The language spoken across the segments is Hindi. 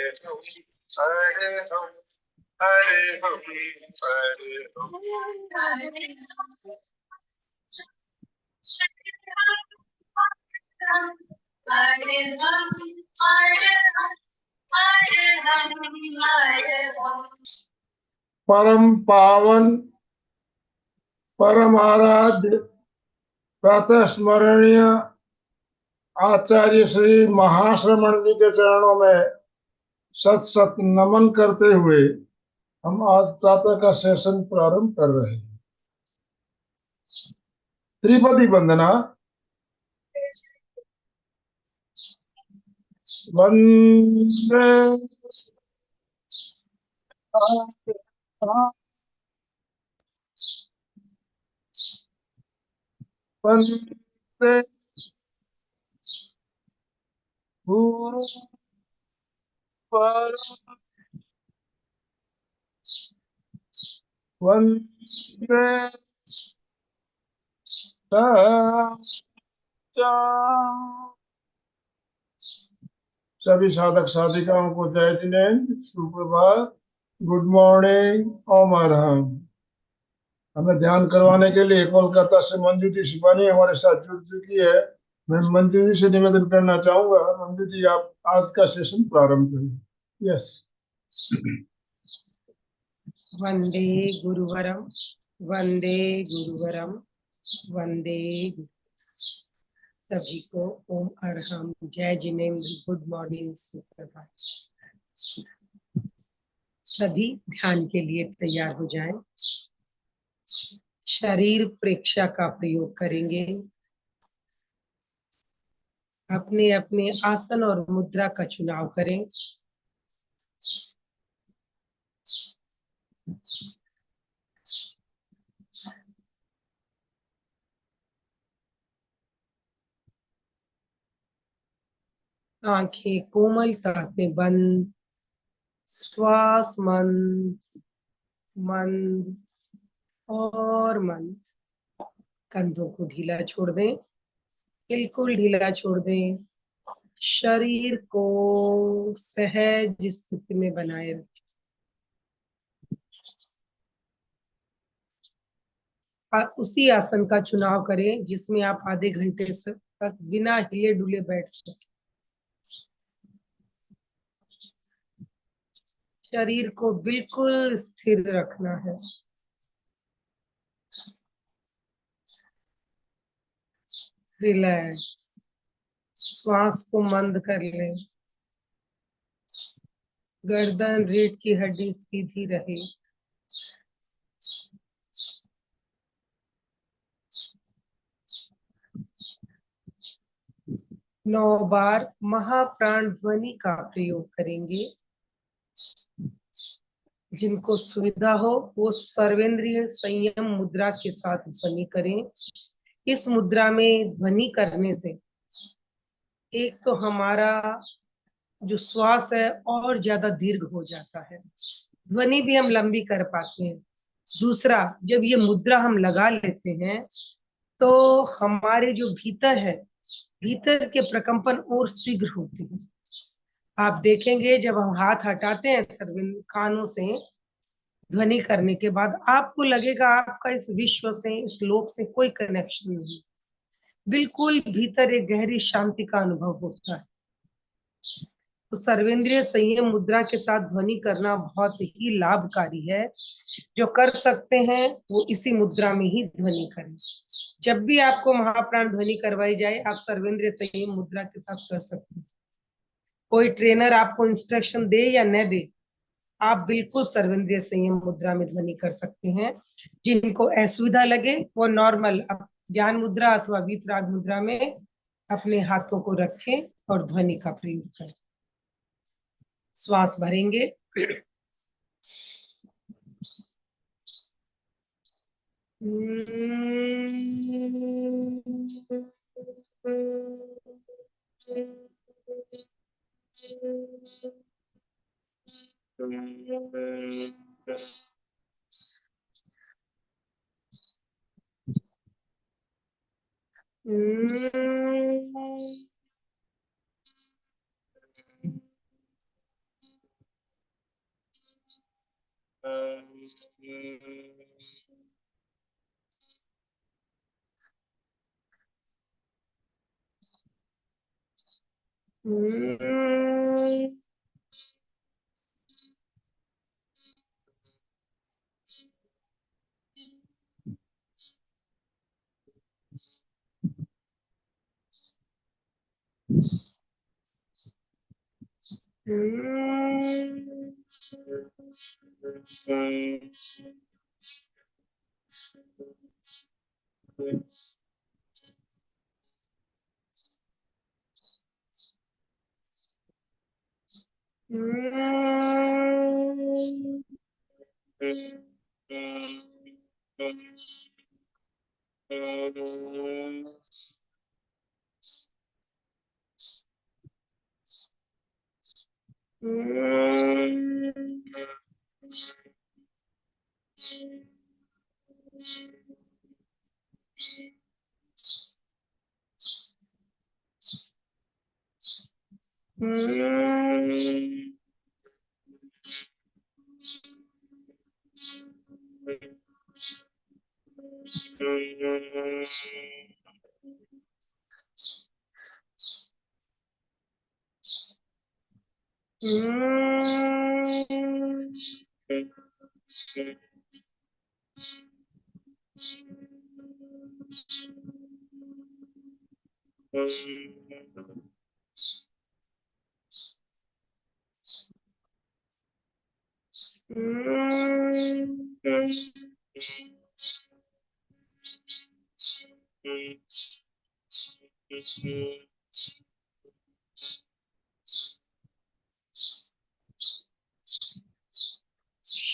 हरे हम हरे हम हरे हम परम पावन परम आराध्य प्रातः स्मरणीय आचार्य श्री महाश्रमण जी के चरणों में सत सत नमन करते हुए हम आज प्रातः का सेशन प्रारंभ कर रहे हैं। त्रिपदी वंदना। वंदे वंदे गुरु परम वंदे सभी साधक साधिकाओं को जय जिनेन्द्र, सुप्रभात, गुड मॉर्निंग, ओम अरहम। हमें ध्यान करवाने के लिए कोलकाता से मंजू जी शिवानी हमारे साथ जुड़ चुकी है। मैं मंजू जी से निवेदन करना चाहूंगा, मंजू जी आप आज का सेशन प्रारंभ करें। यस। वंदे गुरुवरम वंदे गुरुवरम वंदे सभी को ओम अरहम, जय जिनेन्द्र, गुड मॉर्निंग, सुप्रभात। सभी ध्यान के लिए तैयार हो जाएं। शरीर प्रेक्षा का प्रयोग करेंगे। अपने अपने आसन और मुद्रा का चुनाव करें। आंखें कोमलता में बंद, श्वास मंद मंद और मंद। कंधों को ढीला छोड़ दें, बिल्कुल ढीला छोड़ दें। शरीर को सहज स्थिति में बनाए रखें। उसी आसन का चुनाव करें जिसमें आप आधे घंटे तक बिना हिले डुले बैठ सकें। शरीर को बिल्कुल स्थिर रखना है। रिलैक्स। श्वास को मंद कर लें। गर्दन रीढ़ की हड्डी सीधी रहे। नौ बार महाप्राण ध्वनि का प्रयोग करेंगे। जिनको सुविधा हो वो सर्वेंद्रिय संयम मुद्रा के साथ ध्वनि करें। इस मुद्रा में ध्वनि करने से एक तो हमारा जो श्वास है और ज्यादा दीर्घ हो जाता है, ध्वनि भी हम लंबी कर पाते हैं। दूसरा, जब ये मुद्रा हम लगा लेते हैं तो हमारे जो भीतर है, भीतर के प्रकंपन और शीघ्र होते हैं। आप देखेंगे जब हम हाथ हटाते हैं सर्वेंद्र कानों से ध्वनि करने के बाद, आपको लगेगा आपका इस विश्व से, इस लोक से कोई कनेक्शन नहीं। बिल्कुल भीतर एक गहरी शांति का अनुभव होता है। तो सर्वेंद्रिय संयम मुद्रा के साथ ध्वनि करना बहुत ही लाभकारी है। जो कर सकते हैं वो इसी मुद्रा में ही ध्वनि करें। जब भी आपको महाप्राण ध्वनि करवाई जाए, आप सर्वेंद्रिय संयम मुद्रा के साथ कर सकते हैं। कोई ट्रेनर आपको इंस्ट्रक्शन दे या न दे, आप बिल्कुल सर्वेंद्रिय संयम मुद्रा में ध्वनि कर सकते हैं। जिनको असुविधा लगे वो नॉर्मल ज्ञान मुद्रा अथवा वीतराग मुद्रा में अपने हाथों को रखें और ध्वनि का प्रयोग करें। श्वास भरेंगे।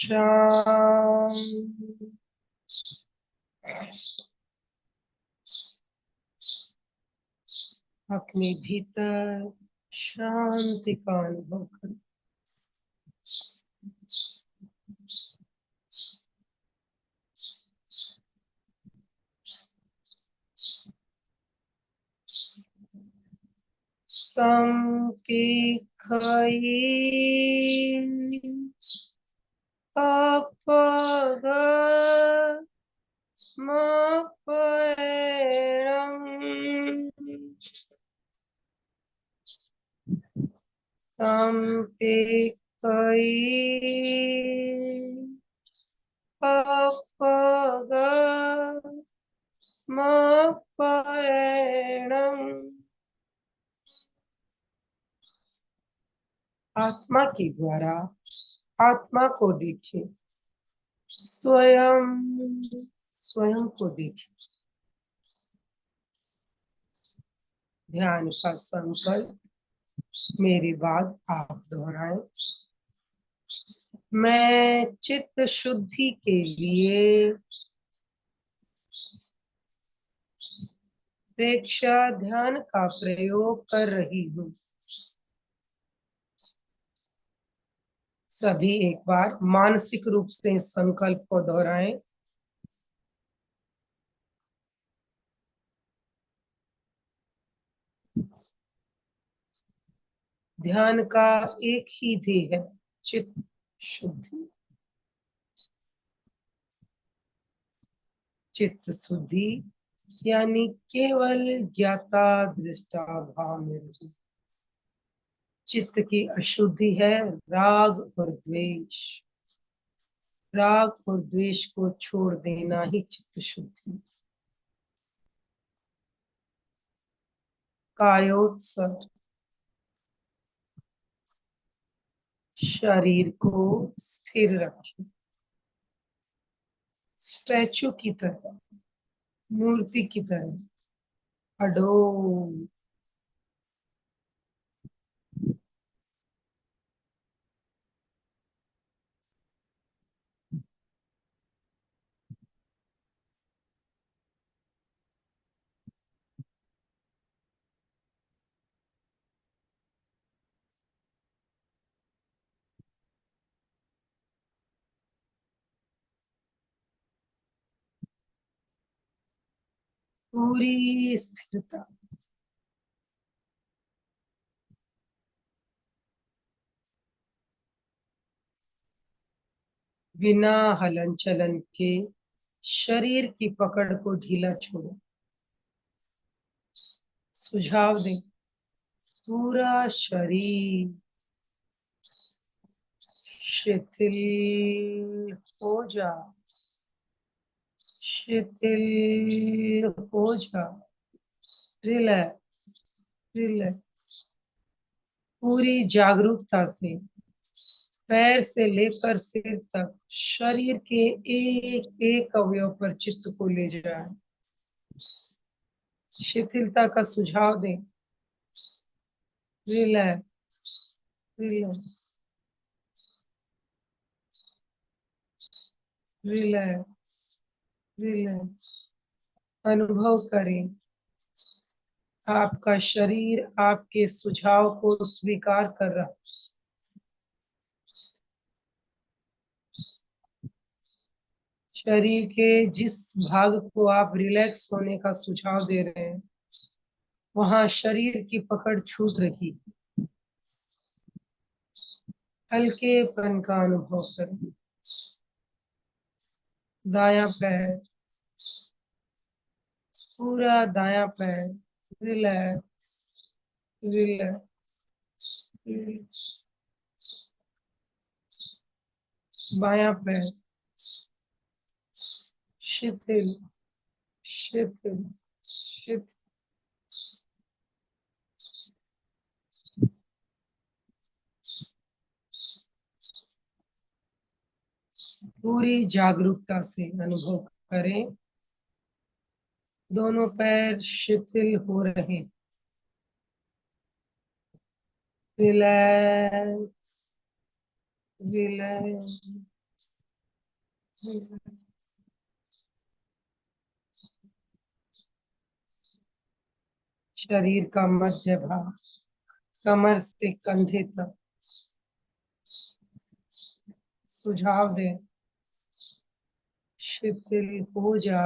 शांत। अपने भीतर शांति का अनुभव करें। संपिखई अपग मपैणम् संपिखई अपग मपैणम्। आत्मा के द्वारा आत्मा को देखिए, स्वयं स्वयं को देखिए। ध्यान का संकल्प मेरे बाद आप दोहराएं। मैं चित्त शुद्धि के लिए प्रेक्षा ध्यान का प्रयोग कर रही हूँ। सभी एक बार मानसिक रूप से संकल्प को दोहराएं। ध्यान का एक ही ध्येय है, चित्त शुद्धि। चित्त शुद्धि यानी केवल ज्ञाता दृष्टा भाव में रहना। चित्त की अशुद्धि है राग और द्वेष। राग और द्वेष को छोड़ देना ही चित्त शुद्धि। कायोत्सर्ग, शरीर को स्थिर रखें, स्टैचू की तरह, मूर्ति की तरह अडोल। पूरी स्थिरता। बिना हलन चलन के शरीर की पकड़ को ढीला छोड़ो। सुझाव दें, पूरा शरीर शिथिल हो जा, शिथिल हो जा। Relax, relax. पूरी जागरूकता से पैर से लेकर सिर तक शरीर के एक एक अवयव पर चित्त को ले जाए। शिथिलता का सुझाव दें। Relax, relax, relax, relax. अनुभव करें, आपका शरीर आपके सुझाव को स्वीकार कर रहा है। शरीर के जिस भाग को आप रिलैक्स होने का सुझाव दे रहे हैं, वहां शरीर की पकड़ छूट रही। हल्केपन का अनुभव करें। दायां पैर, पूरा दायां पैर रिलैक्स, रिलैक्स, रिलैक्स। बायां पैर शिथिल, शिथिल, शिथिल। पूरी जागरूकता से अनुभव करें, दोनों पैर शिथिल हो रहे। Relax, relax, relax. शरीर का मध्य भाग कमर से कंधे तक सुझाव दें, शिथिल हो जा,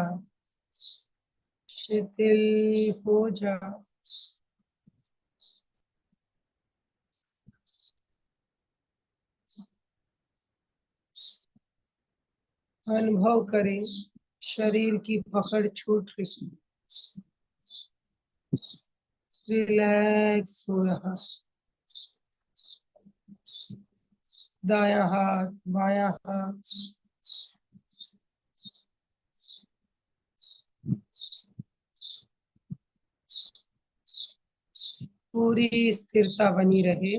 शिथिल हो जा। अनुभव करें, शरीर की पकड़ छूट रही। रिलैक्स हो रहा। दायां हाथ, बायां हाथ पूरी स्थिरता बनी रहे।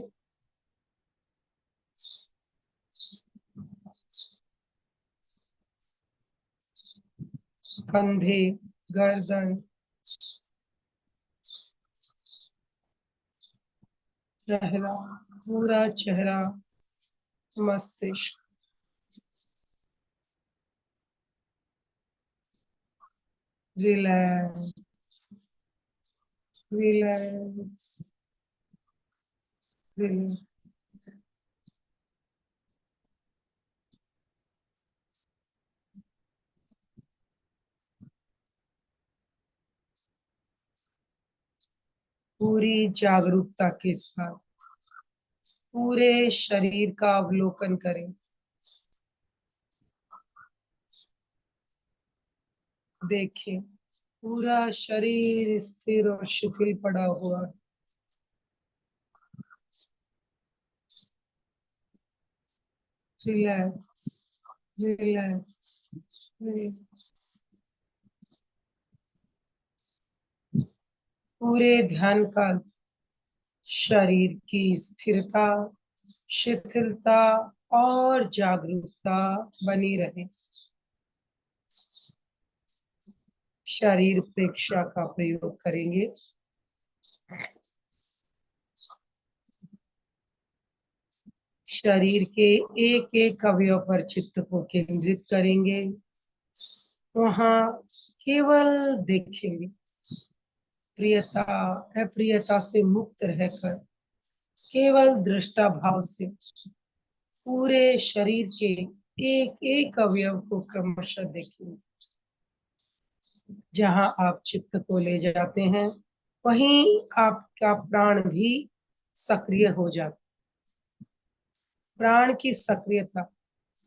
कंधे, गर्दन, चेहरा, पूरा चेहरा, मस्तिष्क। Relax, relax, relax. पूरी जागरूकता के साथ पूरे शरीर का अवलोकन करें। देखें, पूरा शरीर स्थिर और शिथिल पड़ा हुआ। Relax, relax, relax. पूरे ध्यान का शरीर की स्थिरता, शिथिलता और जागरूकता बनी रहे। शरीर प्रेक्षा का प्रयोग करेंगे। शरीर के एक एक अवयव पर चित्त को केंद्रित करेंगे। वहां केवल देखेंगे। प्रियता अप्रियता से मुक्त रहकर केवल दृष्टा भाव से पूरे शरीर के एक एक अवयव को क्रमशः देखेंगे। जहां आप चित्त को ले जाते हैं, वहीं आपका प्राण भी सक्रिय हो जाता। प्राण की सक्रियता,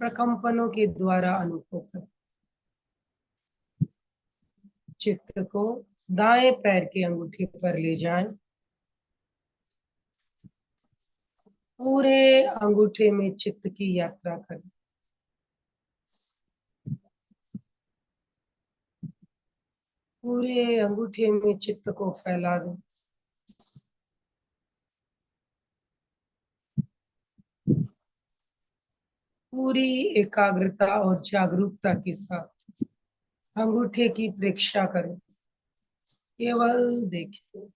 प्रकंपनों के द्वारा अनुभव करें। चित्त को दाएं पैर के अंगूठे पर ले जाएं। पूरे अंगूठे में चित्त की यात्रा करें। पूरे अंगूठे में चित्त को फैला दें। पूरी एकाग्रता और जागरूकता के साथ अंगूठे की प्रेक्षा करें। केवल देखिए,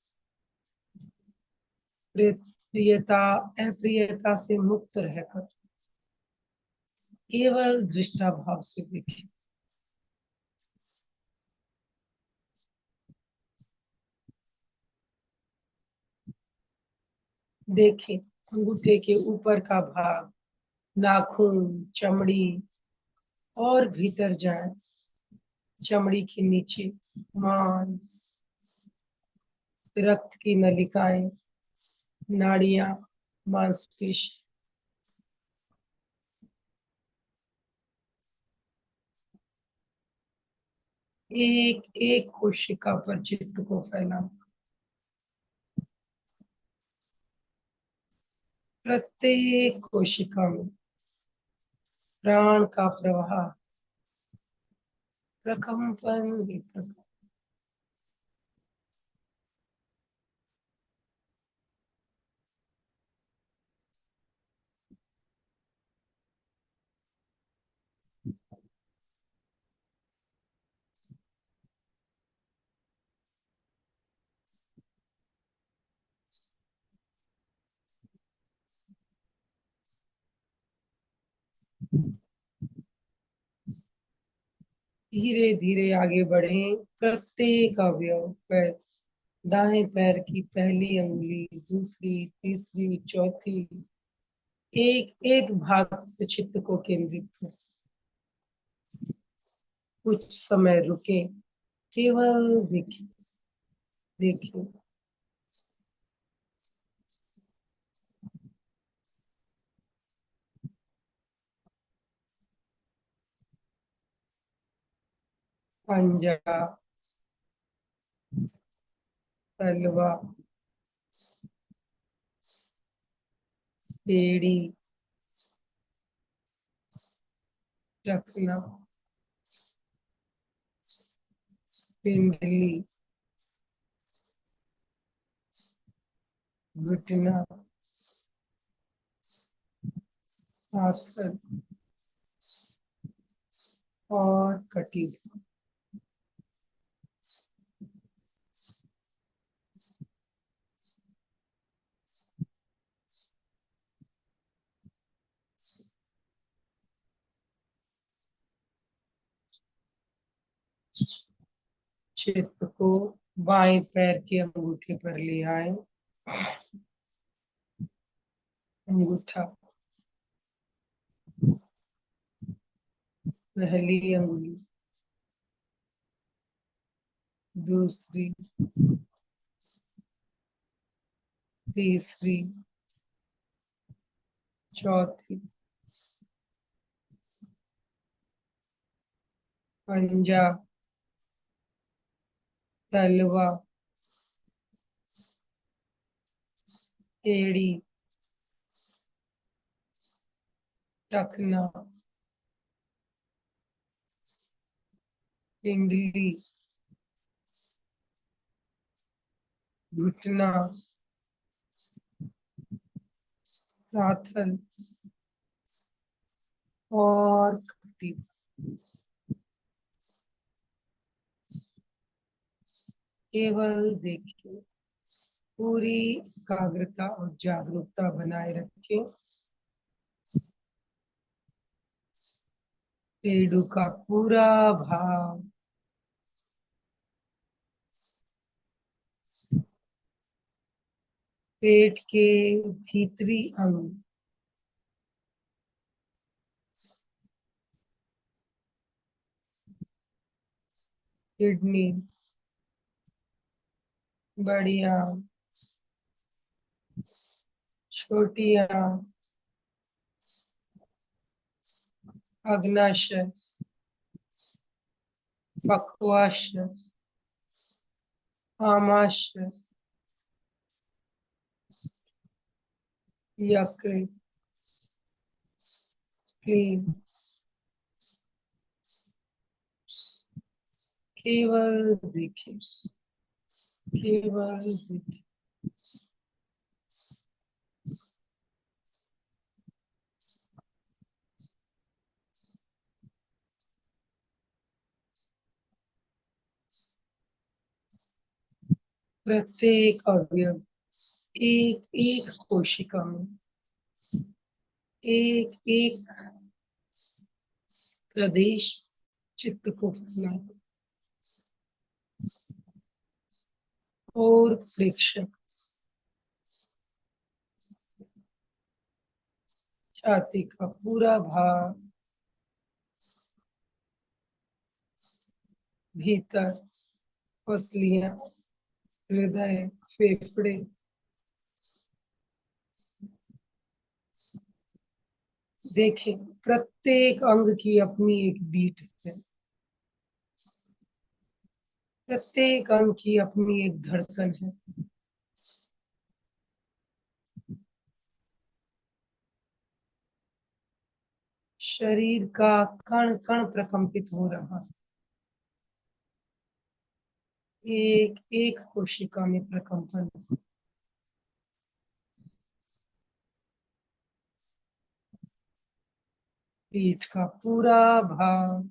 प्रियता अप्रियता से मुक्त रहकर केवल दृष्टा भाव से देखिए। देखें अंगूठे के ऊपर का भाग, नाखून, चमड़ी और भीतर जाए। चमड़ी के नीचे मांस, रक्त की नलिकाएं, नाड़ियां, मांसपेशी। एक एक कोशिका पर चित्त को फैला। प्रत्येक कोशिका में प्राण का प्रवाह, प्रकंपन विप्रकंपन। धीरे धीरे आगे बढ़ें। प्रत्येक अवयव पैर, दाएं पैर की पहली अंगुली, दूसरी, तीसरी, चौथी, एक एक भाग पे चित्त को केंद्रित करें। कुछ समय रुके, केवल देखिए देखिए। पंजा, तलवा, एड़ी, टखना, पिंडली, घुटना, आसन और कटी। चित्त को बाएं पैर के अंगूठे पर ले आए। अंगूठा, पहली अंगुली, दूसरी, तीसरी, चौथी, पंजा, तलवा, एड़ी, टखना, पिंडली, घुटना, साथल और कटी। केवल देखिए, पूरी एकाग्रता और जागरूकता बनाए रखें। पेड़ों का पूरा भाव, पेट के भीतरी अंग, किडनी, बड़ी आंत, छोटी आंत, अग्नाशय, पक्वाशय, आमाशय, यकृत, स्प्लीन। केवल देखिए, केवल देखिए। प्रत्येक अवयव, एक एक कोशिका में, एक एक प्रदेश चित्त को फैलाए और प्रेक्षक छाती का पूरा भाग, भीतर पसलियां, हृदय, फेफड़े, देखें प्रत्येक अंग की अपनी एक बीट है, प्रत्येक अंग की अपनी एक धड़कन है। शरीर का कण कण प्रकंपित हो रहा है, एक एक कोशिका में प्रकंपन। पीठ का पूरा भाग,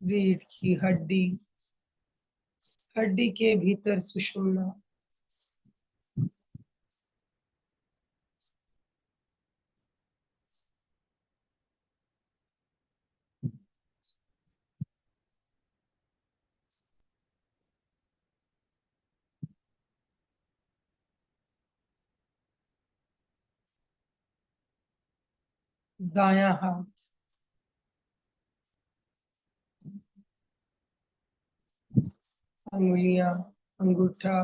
रीढ़ की हड्डी, हड्डी के भीतर सुषुम्ना, दायां हाथ, अंगुलियां, अंगूठा,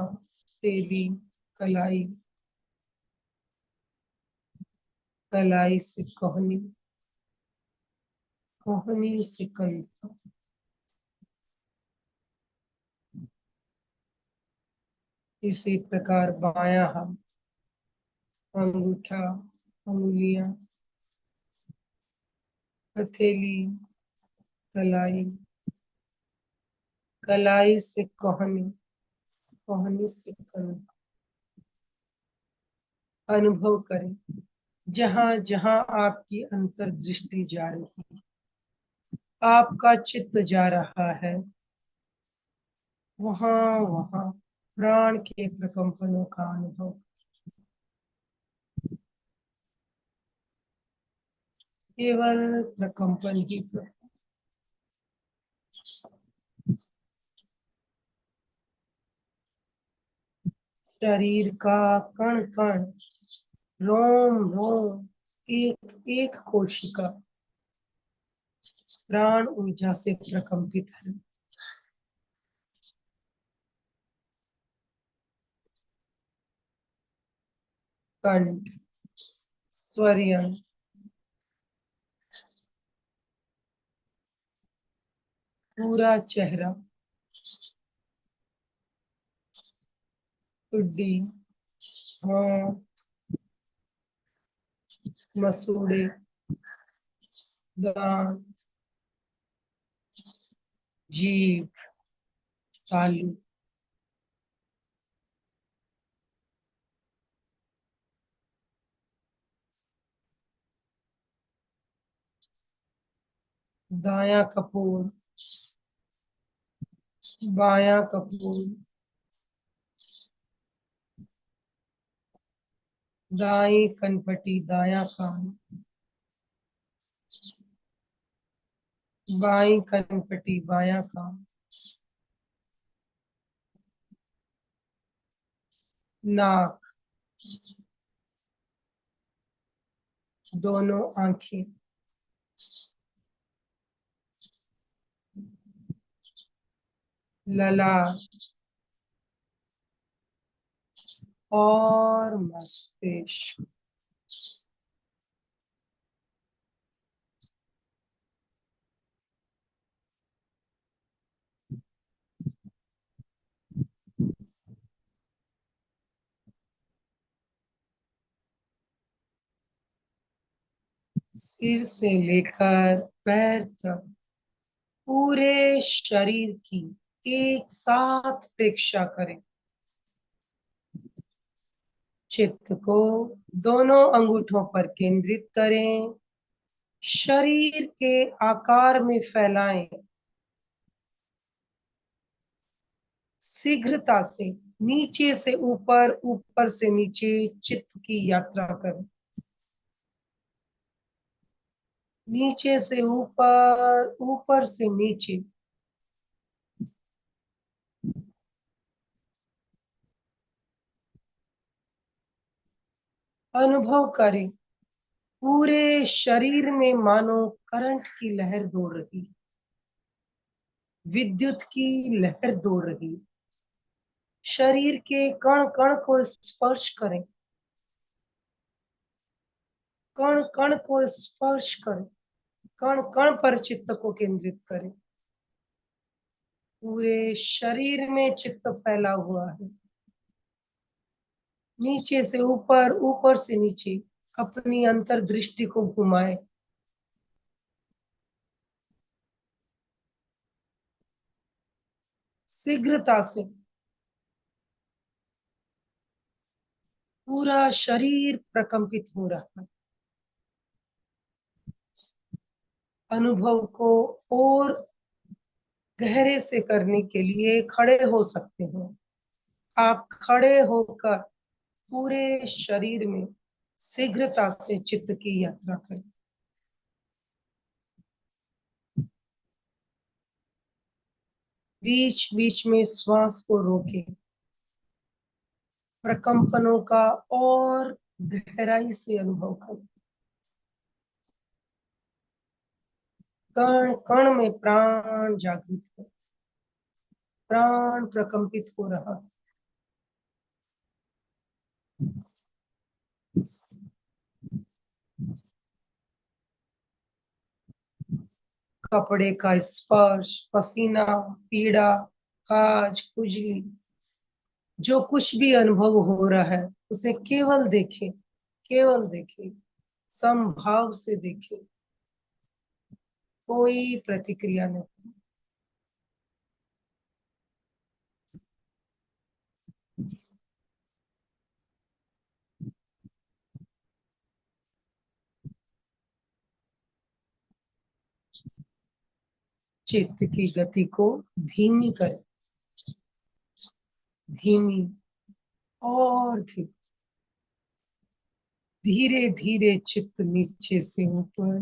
तेली, कलाई, कलाई से कोहनी, कोहनी से कंधा। इसी प्रकार बायां हाथ, अंगूठा, अंगुलियां, हथेली, कलाई, कलाई से कोहनी, कोहनी से कंधा। अनुभव करें जहां जहां आपकी अंतर्दृष्टि जा रही है, आपका चित्त जा रहा है, वहां वहां प्राण के प्रकंपनों का अनुभव। केवल प्रकंपन ही शरीर का कण कण, रोम रोम, एक एक कोशिका प्राण ऊर्जा से प्रकंपित है। कंठ, स्वरियंत्र, पूरा चेहरा, ठुड्डी, होंठ, मसूड़े, दांत, जीभ, तालू, दायां कपोल, बायां कपोल, दाई कनपटी, दायां कान, बाई कनपटी, बायां कान, नाक, दोनों आंखें, ललाट और मस्तिष्क। सिर से लेकर पैर तक पूरे शरीर की एक साथ प्रेक्षा करें। चित्त को दोनों अंगूठों पर केंद्रित करें। शरीर के आकार में फैलाएं। शीघ्रता से नीचे से ऊपर, ऊपर से नीचे चित्त की यात्रा करें। नीचे से ऊपर, ऊपर से नीचे। अनुभव करें पूरे शरीर में मानो करंट की लहर दौड़ रही, विद्युत की लहर दौड़ रही। शरीर के कण कण को स्पर्श करें। कण कण को स्पर्श करें। कण कण पर चित्त को केंद्रित करें। पूरे शरीर में चित्त फैला हुआ है। नीचे से ऊपर, ऊपर से नीचे अपनी अंतर्दृष्टि को घुमाए। शीघ्रता से पूरा शरीर प्रकंपित हो रहा है। अनुभव को और गहरे से करने के लिए खड़े हो सकते हैं। आप खड़े होकर पूरे शरीर में शीघ्रता से चित्त की यात्रा करें। बीच बीच में श्वास को रोकें। प्रकंपनों का और गहराई से अनुभव करें। कण कण में प्राण जागृत है। प्राण प्रकंपित हो रहा है। कपड़े का स्पर्श, पसीना, पीड़ा, खाज, खुजली, जो कुछ भी अनुभव हो रहा है उसे केवल देखें। केवल देखें, समभाव से देखें। कोई प्रतिक्रिया नहीं। चित्त की गति को धीमी करें। धीमी और धीमी। धीरे धीरे चित्त नीचे से ऊपर,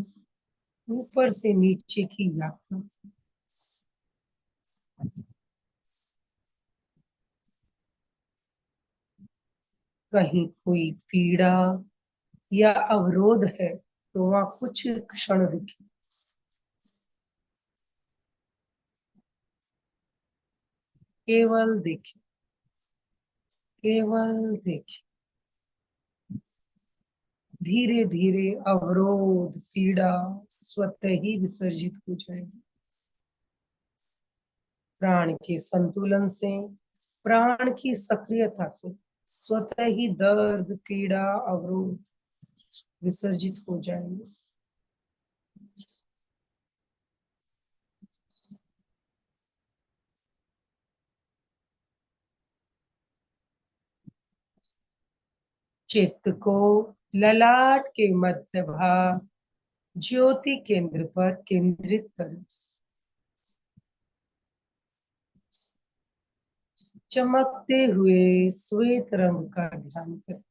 ऊपर से नीचे की यात्रा। कहीं कोई पीड़ा या अवरोध है तो वहां कुछ क्षण रुकिए। केवल देखिए। केवल देखिए। धीरे धीरे अवरोध, पीड़ा स्वतः ही विसर्जित हो जाएगी। प्राण के संतुलन से, प्राण की सक्रियता से स्वतः ही दर्द, पीड़ा, अवरोध विसर्जित हो जाएंगे। चित्त को ललाट के मध्य भाग, ज्योति केंद्र पर केंद्रित करें। चमकते हुए श्वेत रंग का ध्यान करें।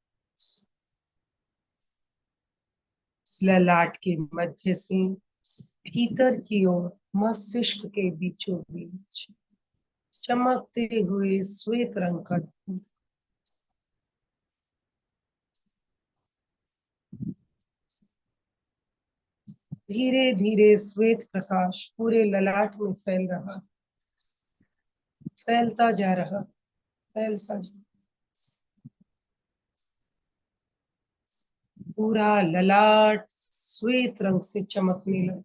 ललाट के मध्य से भीतर की ओर मस्तिष्क के बीचों बीच चमकते हुए श्वेत रंग का ध्यान। धीरे धीरे श्वेत प्रकाश पूरे ललाट में फैल रहा। फैलता जा रहा, फैलता जा, पूरा ललाट श्वेत रंग से चमकने लगा,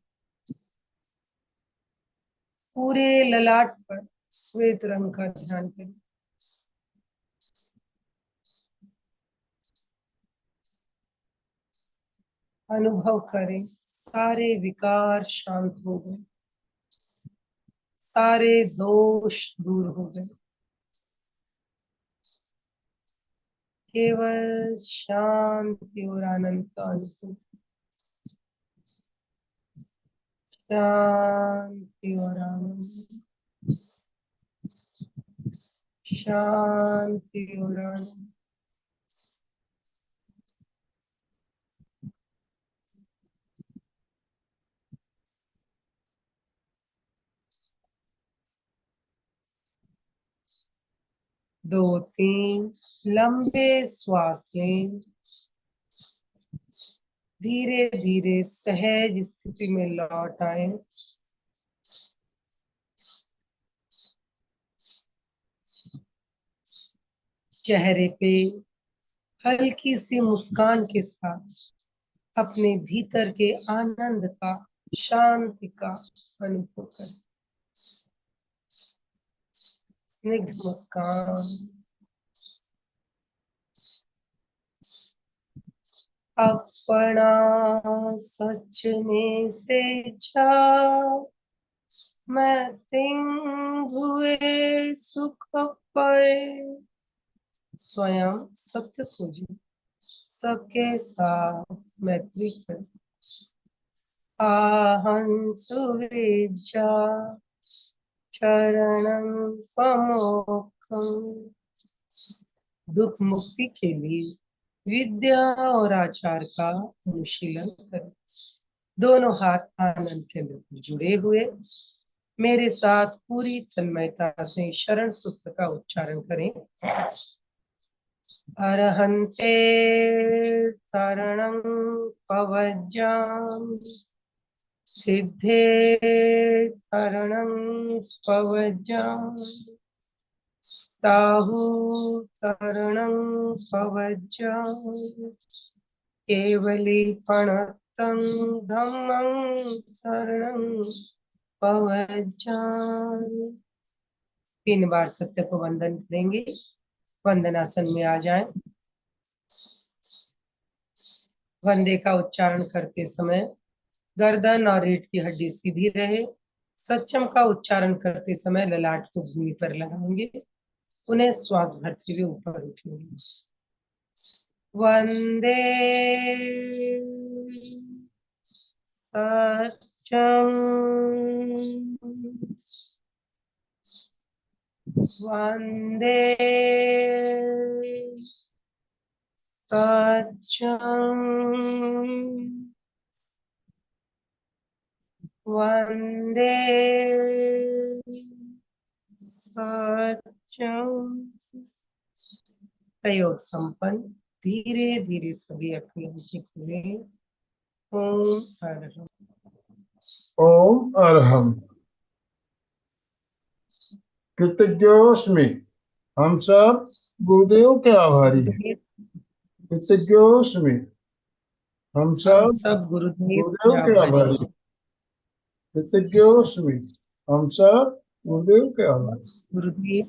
पूरे ललाट पर श्वेत रंग का ध्यान करें। अनुभव करें सारे विकार शांत हो गए, सारे दोष दूर हो गए, केवल शांति और आनंद का अनुभव, शांति और आनंद, शांति और आनंद। दो तीन लंबे श्वास लें, धीरे धीरे सहज स्थिति में लौट आए। चेहरे पे हल्की सी मुस्कान के साथ अपने भीतर के आनंद का, शांति का अनुभव करें। स्निग्ध मुस्कान। अपना सच में से जा मैं तिंग हुए सुख पाए, स्वयं सत्य खोजे सबके साथ मैत्री कर, आहंस विद्या चरणं पमोक्षम। दुख मुक्ति के लिए विद्या और आचार का अनुशीलन करें। दोनों हाथ आनंद केंद्र पर जुड़े हुए मेरे साथ पूरी तन्मयता से शरण सूत्र का उच्चारण करें। अरहंते शरणं पवज्जामि, सिद्धे शरणं पवज्जामि, साहु शरणं पवज्जामि, केवलीपणतं धम्मं शरणं पवज्जामि। 3 बार सत्य को वंदन करेंगे। वंदनासन में आ जाएं। वंदे का उच्चारण करते समय गर्दन और रीढ़ की हड्डी सीधी रहे। सच्चम का उच्चारण करते समय ललाट को भूमि पर लगाएंगे। उन्हें श्वास भरते हुए ऊपर उठेंगे। वंदे सच्चम, वंदे सच्चम, वंदे सच्चम। प्रयोग संपन्न। धीरे धीरे सभी अपनी आंखें खोलें। ओम अरहम। ओम अरहम। कृतज्ञोस्मि। हम सब गुरुदेव के आभारी हैं। कृतज्ञोस्मि। हम हम सब सब गुरुदेव गुरुदेव के के आभारी आभारी हैं। हैं। कृतज्ञोस्मि। हम सब गुरुदेव के आभारी। गुरुदेव